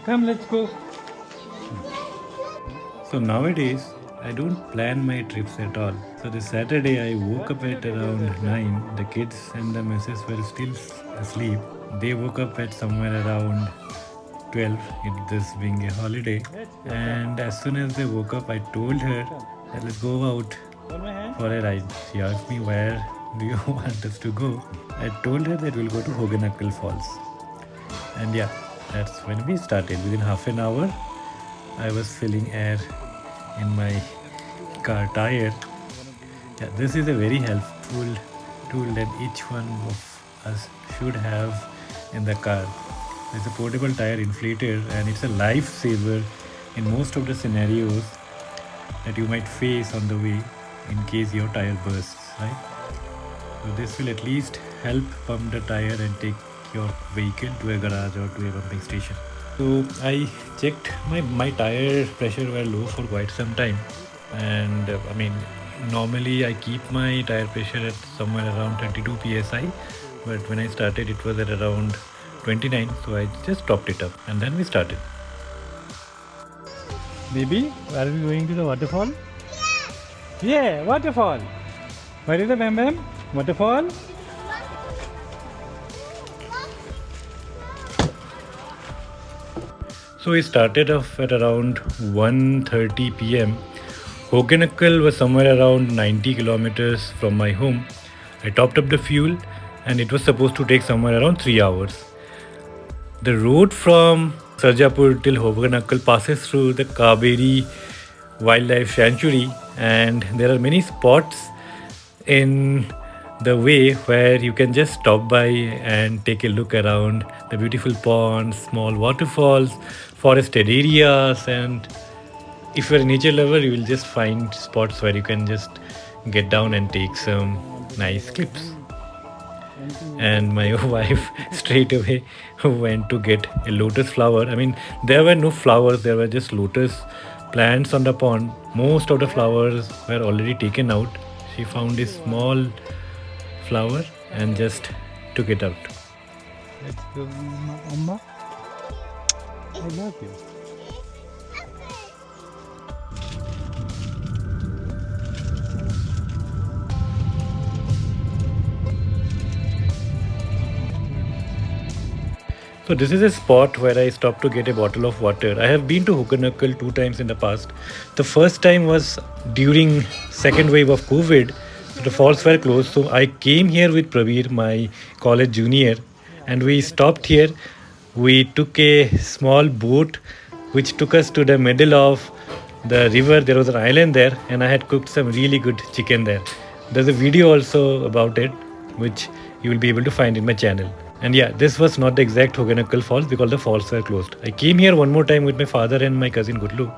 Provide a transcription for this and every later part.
Come, let's go. So nowadays, I don't plan my trips at all. So this Saturday, I woke up at around 9. The kids and the missus were still asleep. They woke up at somewhere around 12, it this being a holiday. And as soon as they woke up, I told her that let's go out Hold my hand. for a ride. She asked me, where do you want us to go? I told her that we'll go to Hogenakkal Falls. And yeah, that's when we started. Within half an hour, I was filling air in my car tire. Yeah, this is a very helpful tool that each one of us should have in the car. It's a portable tire inflator and it's a lifesaver in most of the scenarios that you might face on the way in case your tire bursts, right? So this will at least help pump the tire and take your vehicle to a garage or to a pumping station. So I checked my tire pressure were low for quite some time, and normally I keep my tire pressure at somewhere around 32 psi, but when I started it was at around 29, so I just topped it up and then we started. Baby, are we going to the waterfall? Yeah, waterfall. Where is the Bam Bam? Waterfall? So we started off at around 1:30 p.m. Hogenakkal was somewhere around 90 kilometers from my home. I topped up the fuel and it was supposed to take somewhere around 3 hours. The road from Sarjapur till Hogenakkal passes through the Kaveri wildlife sanctuary, and there are many spots in the way where you can just stop by and take a look around the beautiful ponds, small waterfalls, forested areas, and if you're a nature lover, you will just find spots where you can just get down and take some nice clips. And my wife straight away went to get a lotus flower. There were no flowers, there were just lotus plants on the pond. Most of the flowers were already taken out. She found a small flower and just took it out. Let's go, Amma. I love you. So this is a spot where I stopped to get a bottle of water. I have been to Hogenakkal 2 times in the past. The first time was during second wave of COVID. So the falls were closed. So I came here with Praveer, my college junior, and we stopped here. We took a small boat which took us to the middle of the river. There was an island there and I had cooked some really good chicken there. There's a video also about it which you will be able to find in my channel. And yeah, this was not the exact Hogenakkal Falls because the falls were closed. I came here one more time with my father and my cousin Gutlu.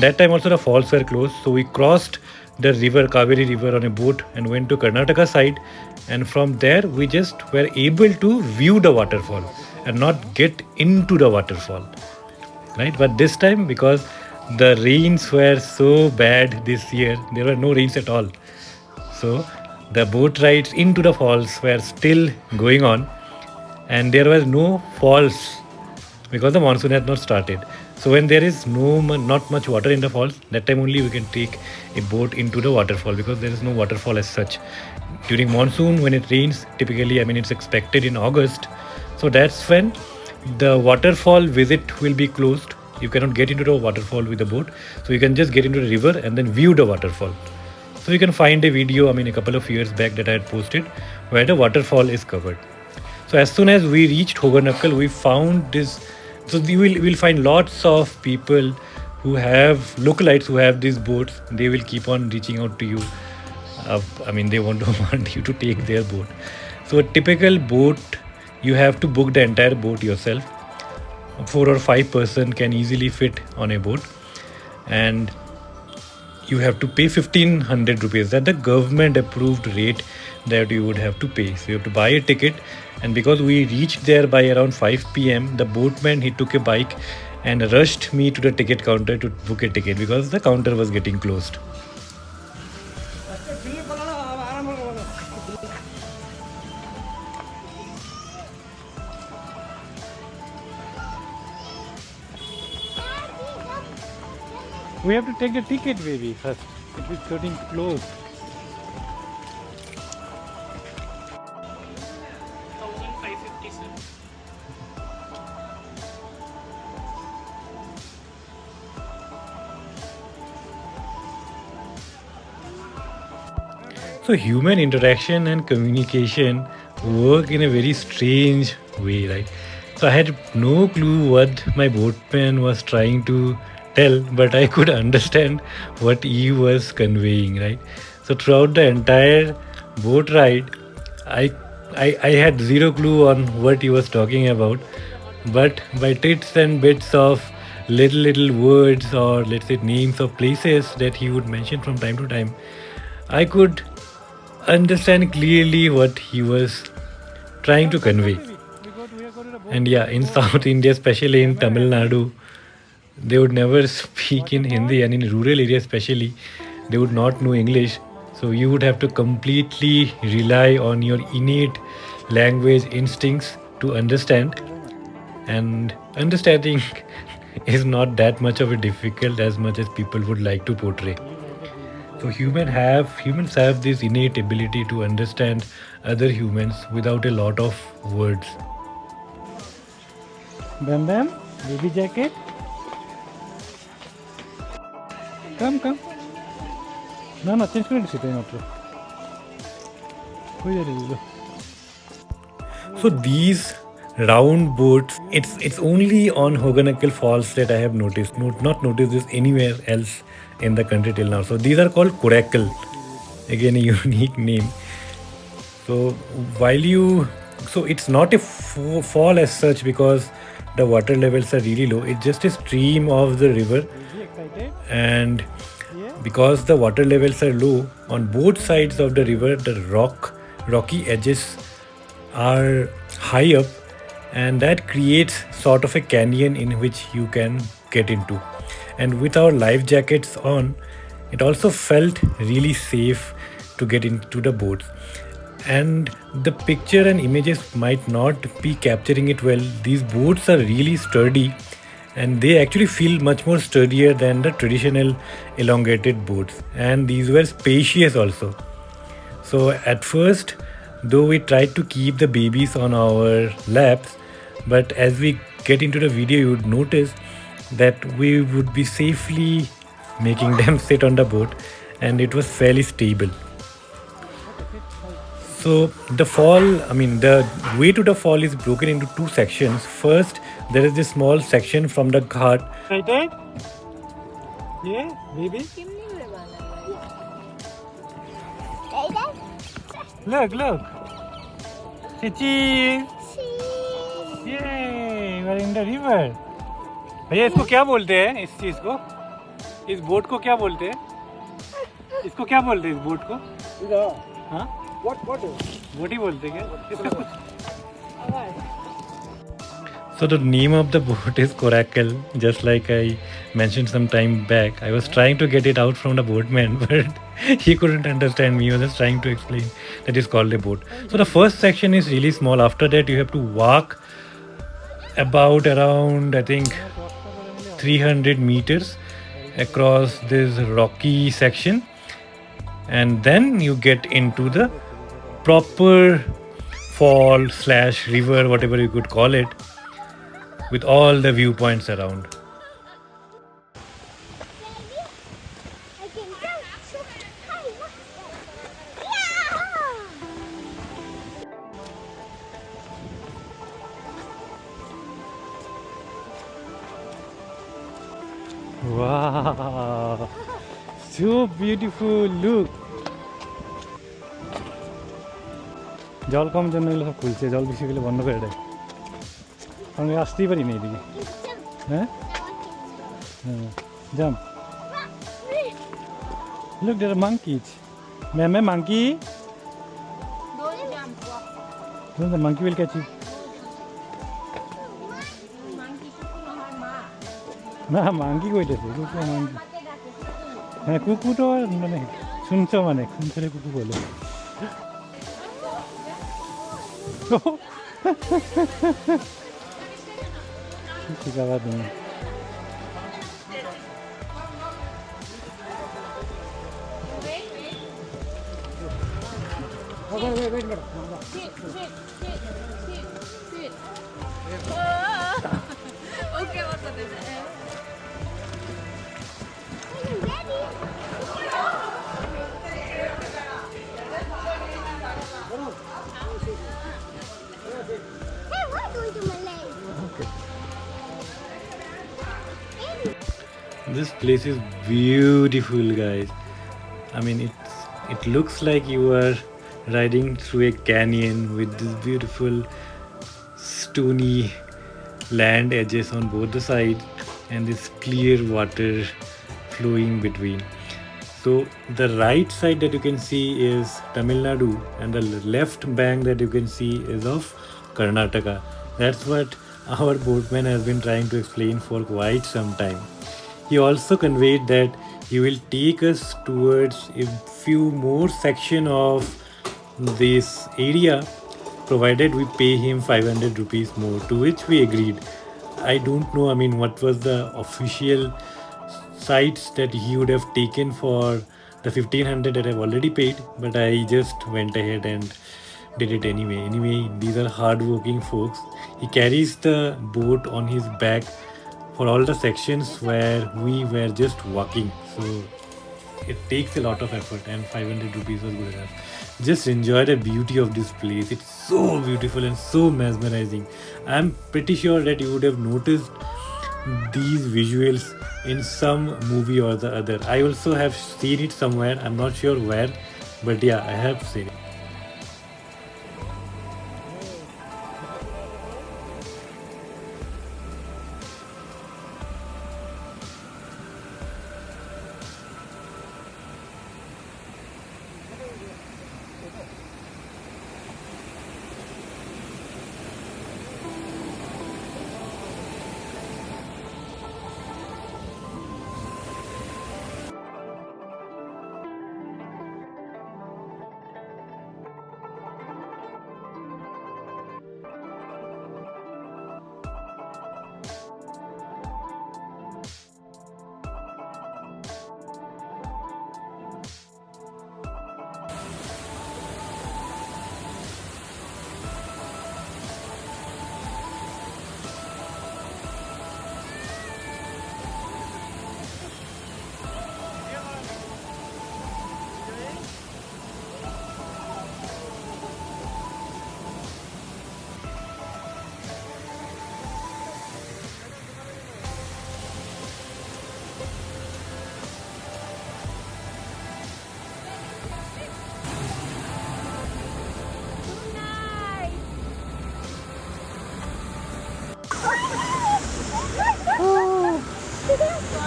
That time also the falls were closed. So we crossed the river, Kaveri river on a boat and went to Karnataka side. And from there we just were able to view the waterfall and not get into the waterfall. Right? But this time because the rains were so bad this year, there were no rains at all. So the boat rides into the falls were still going on. And there was no falls because the monsoon had not started. So when there is not much water in the falls, that time only we can take a boat into the waterfall because there is no waterfall as such. During monsoon, when it rains, typically, it's expected in August. So that's when the waterfall visit will be closed. You cannot get into the waterfall with the boat. So you can just get into the river and then view the waterfall. So you can find a video, a couple of years back that I had posted where the waterfall is covered. So as soon as we reached Hogenakkal, we found this. So you will find lots of people who have localites who have these boats. They will keep on reaching out to you. They want you to take their boat. So a typical boat, you have to book the entire boat yourself. 4 or 5 person can easily fit on a boat, and you have to pay 1500 rupees. That's the government approved rate that you would have to pay. So you have to buy a ticket, and because we reached there by around 5 p.m, the boatman, he took a bike and rushed me to the ticket counter to book a ticket because the counter was getting closed. We have to take the ticket, baby, first. It is getting closed. So human interaction and communication work in a very strange way, right? So I had no clue what my boatman was trying to tell, but I could understand what he was conveying, right? So throughout the entire boat ride, I I had zero clue on what he was talking about, but by bits and bits of little words, or let's say names of places that he would mention from time to time, I could understand clearly what he was trying to convey. And yeah, in South India, especially in Tamil Nadu, they would never speak in Hindi, and in rural areas especially, they would not know English. So you would have to completely rely on your innate language instincts to understand. And understanding is not that much of a difficult as much as people would like to portray. So humans have this innate ability to understand other humans without a lot of words. Bam Bam, baby jacket. Come. No, change করে দিছি তাই মাত্র। কই যাবি বলো? So these round boats, it's only on Hogenakkal Falls that I have noticed. Not noticed this anywhere else in the country till now. So these are called Coracle. Again, a unique name. So it's not a fall as such because the water levels are really low. It's just a stream of the river, and because the water levels are low on both sides of the river, the rocky edges are high up, and that creates sort of a canyon in which you can get into. And with our life jackets on, it also felt really safe to get into the boats. And the picture and images might not be capturing it well. These boats are really sturdy, and they actually feel much more sturdier than the traditional elongated boats, and these were spacious also. So at first, though, we tried to keep the babies on our laps, but as we get into the video, you would notice that we would be safely making them sit on the boat, and it was fairly stable. So the way to the fall is broken into two sections. First, there is this small section from the ghat. Excited? Yeah, baby. Look. Cheese. Yay, we're in the river. भैया इसको क्या बोलते हैं? इस चीज को, इस boat को क्या बोलते हैं? इसको क्या बोलते हैं इस बोट को? हाँ? बोट ही बोलते हैं क्या? इसका कुछ So the name of the boat is Coracle, just like I mentioned some time back. I was trying to get it out from the boatman, but he couldn't understand me. He was just trying to explain that it's called a boat. So the first section is really small. After that, you have to walk around, I think, 300 meters across this rocky section, and then you get into the proper fall / river, whatever you could call it, with all the viewpoints around. Wow, so beautiful. Look. জল কম জন্য এগুলো সব খুলছে, জল বেশি গেলে বন্ধ করে দেয়। আমি আসতেই পারি না এদিকে। হ্যাঁ, jump. Look, there are monkeys. Ma'am, monkey. No, the monkey will catch you. না, মাঙ্কি কইতেছে, কুকু মাঙ্কি। হ্যাঁ, কুকু তো মানে শুনছো, শুনছলে কুকু বলে। শিখাবা তুমি। Wait, madam. Sit. Okay, what's up? Hey, what going to Malay? Okay. This place is beautiful, guys. I mean, it looks like you are riding through a canyon with this beautiful stony land edges on both the sides and this clear water flowing between. So the right side that you can see is Tamil Nadu and the left bank that you can see is of Karnataka. That's what our boatman has been trying to explain for quite some time. He also conveyed that he will take us towards a few more section of this area provided we pay him 500 rupees more, to which we agreed. I don't know, I mean, what was the official sites that he would have taken for the 1500 that I've already paid, but I just went ahead and did it anyway. Anyway, these are hardworking folks. He carries the boat on his back for all the sections where we were just walking. So it takes a lot of effort, and 500 rupees was good enough. Just enjoy the beauty of this place. It's so beautiful and so mesmerizing. I'm pretty sure that you would have noticed these visuals in some movie or the other. I also have seen it somewhere. I'm not sure where, but yeah, I have seen it.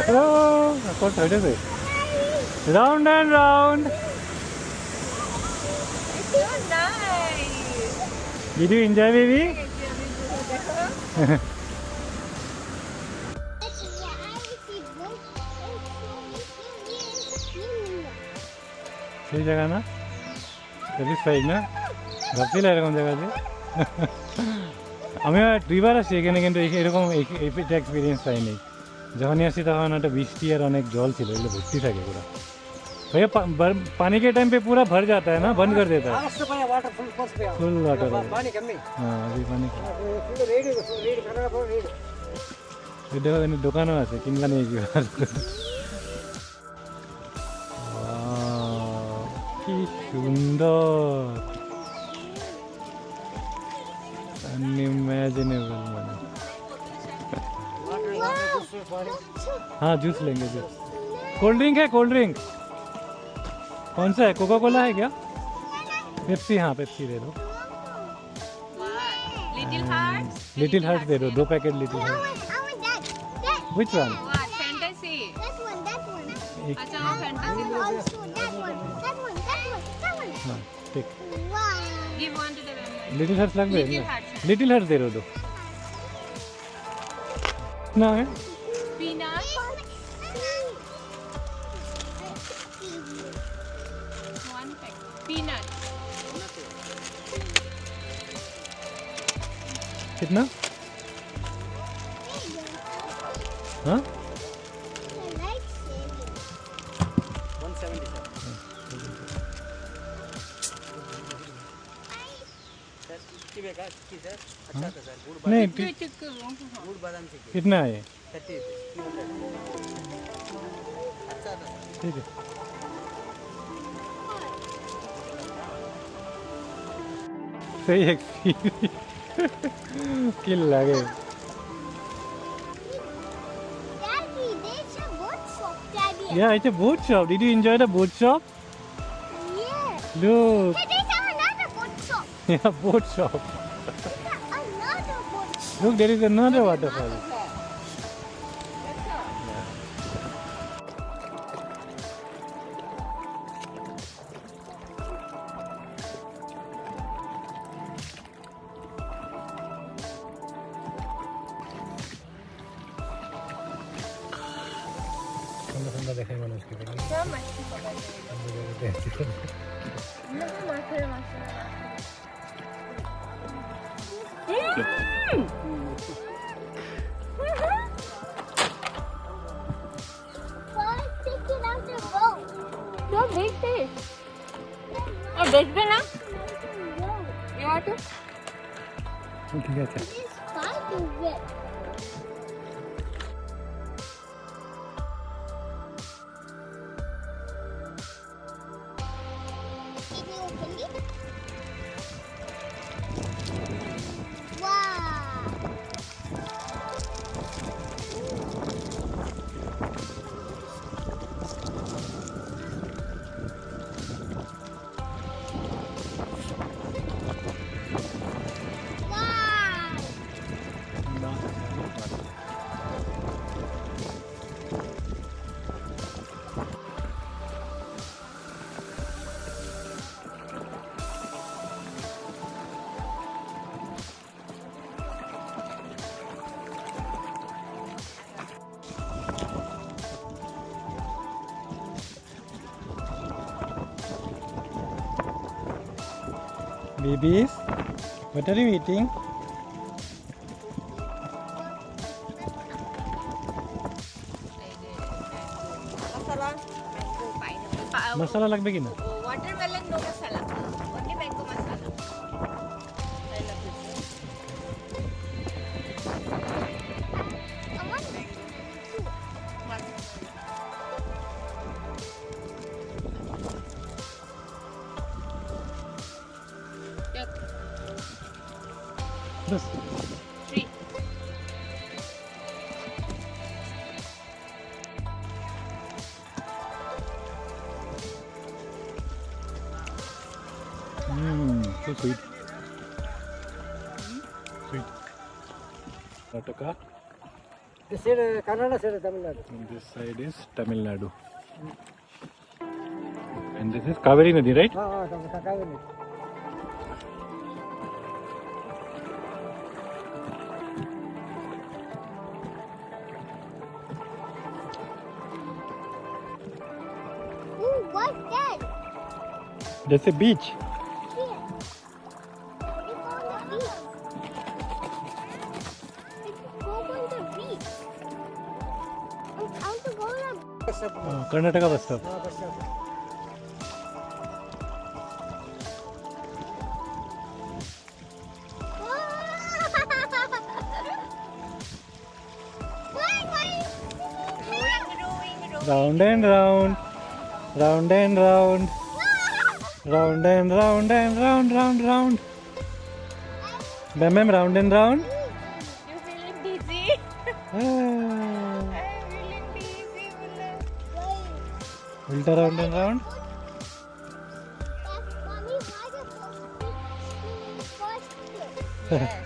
Hello. What side is it? Round and round. So nice. Did you enjoy, baby? সেই জায়গা না satisfied না ভাবছিল এরকম জায়গা যে আমি দুইবার আসছি এখানে, কিন্তু এরকম এটা এক্সপিরিয়েন্স পাইনি। যখনই আসছি তখন একটা বৃষ্টি আর অনেক জল ছিল, এগুলো ভর্তি থাকে পুরা। भैया पानी के टाइम पे पूरा भर जाता है ना, बंद कर देता है फुल वाटर। हाँ अभी पानी देखो দোকানও আছে, কিনবা নিয়ে কি কি সুন্দর, अनइमेजिनेबल মানে। हाँ जूस लेंगे, जूस। कोल्ड ड्रिंक है, कोल्ड ड्रिंक कौन सा है? कोका कोला है क्या? पेप्सी, हाँ पेप्सी दे दो। लिटिल हार्ट दे दो, 2 packet little heart. Which one? Fantasy. अच्छा वो फैंटेसी। हाँ ठीक। Give one two the member. Little heart लग गए, लिटिल हार्ट दे दो। ना है पीनट पीनट कितना? हाँ 177। नहीं चिक्कू कितना है ये? ठीक है सही एक्सपीरियंस किल लगे Daddy, there's a boat shop, Daddy. Yeah, it's a boat shop. Did you enjoy the boat shop? Yeah. Look. Hey, there's another boat shop. Yeah, boat shop. There's another boat shop. Look, there is another waterfall. सुंदर देखे मनोज के video सब मछली पकड़ रही है Why taking out the boat? तो देखते और देखते ना ये वाट ठीक है अच्छा This fight is it. Can you open it? Wow. Wow. Babies, what are you eating? मसाला लगবে কি না watermelon no masala only mango masala I love it I want बस 3 so sweet sweet Karnataka This side Kannada, side Tamil Nadu. and this side is Tamil Nadu and this is Kaveri Nadi, right? Kaveri. Ooh, what's that? That's a beach. Here. It's on the beach. Let's go on the beach. I want to go on the Karnataka bus stop. Round and round, round and round, round and round and round. Bam, round and round. you feeling dizzy Ah, I'm feeling dizzy ulta round and round. Mommy, why the first yes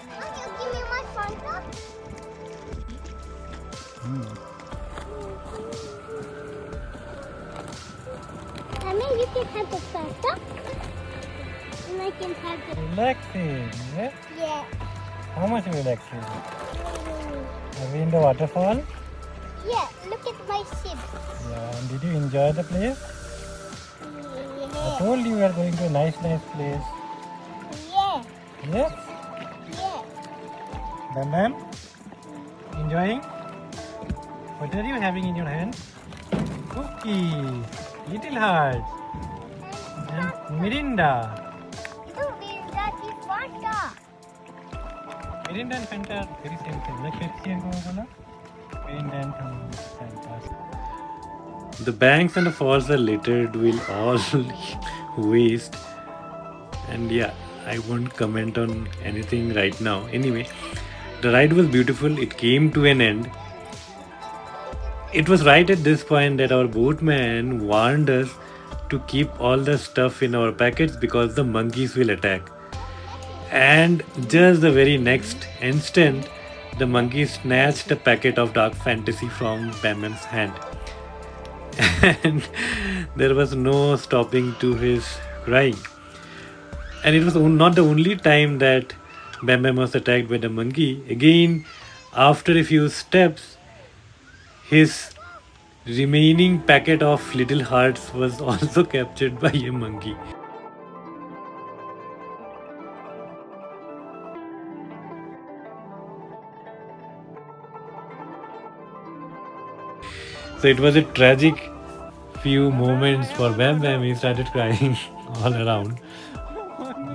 Mommy, give me my Fanta. Mommy, you can have the Fanta. And I can have the... Relaxing, yeah? Yeah. How much relaxing? Are we in the waterfall? Yeah, look at my ship. Yeah, and did you enjoy the place? I told you we are going to a nice place. Yeah. Yes? Yeah. Bam Bam? Enjoying? What are you having in your hand? Cookie, little heart, and Mirinda. Itu Mirza Fanta. Mirinda and Fanta are very same thing. Like Pepsi and Coca-Cola. Mirinda and Fanta. The banks and the falls are littered with all waste, and yeah, I won't comment on anything right now. Anyway, the ride was beautiful. It came to an end. It was right at this point that our boatman warned us to keep all the stuff in our packets because the monkeys will attack. And just the very next instant, the monkey snatched a packet of dark fantasy from Bam Bam's hand. And there was no stopping to his crying. And it was not the only time that Bam Bam was attacked by the monkey. Again, after a few steps, his remaining packet of little hearts was also captured by a monkey. So it was a tragic few moments for Bam Bam. He started crying all around.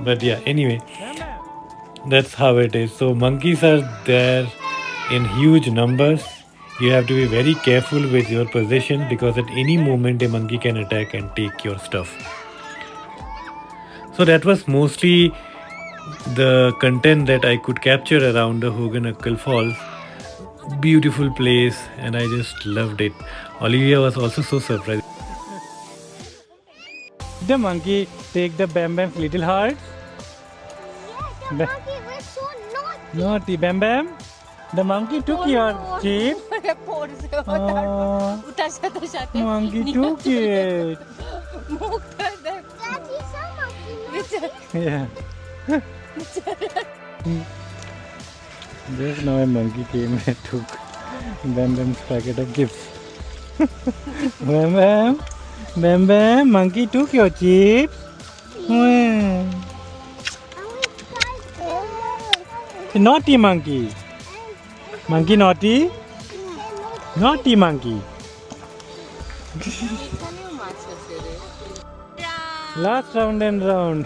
But yeah, anyway, that's how it is. So monkeys are there in huge numbers. You have to be very careful with your possession because at any moment a monkey can attack and take your stuff. So that was mostly the content that I could capture around the Hogenakkal Falls. Beautiful place, and I just loved it. Olivia was also so surprised. The monkey take the Bam Bam's little heart. Yeah, the monkey was so naughty. Naughty Bam Bam. The monkey took your chip. उतार साथ साथ Monkey took it. मुख कर दे That is so monkey. Yeah. Just now a monkey came and took Bam Bam's packet of chips. Bam Bam, Bam Bam, monkey took your chips. Wow. I will try. Naughty monkey. Monkey naughty? Naughty monkey. এখানেও মাছ আছে রে Last round and round.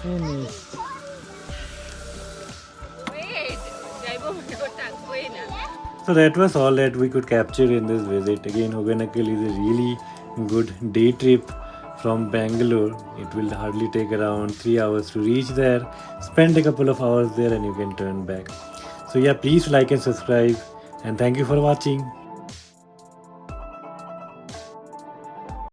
Finish. Weight যাইবো মনে থাকবোই না So that was all that we could capture in this visit. Again, Hogenakkal is a really good day trip from Bangalore. It will hardly take around 3 hours to reach there. Spend a couple of hours there and you can turn back. So yeah, please like and subscribe, and thank you for watching.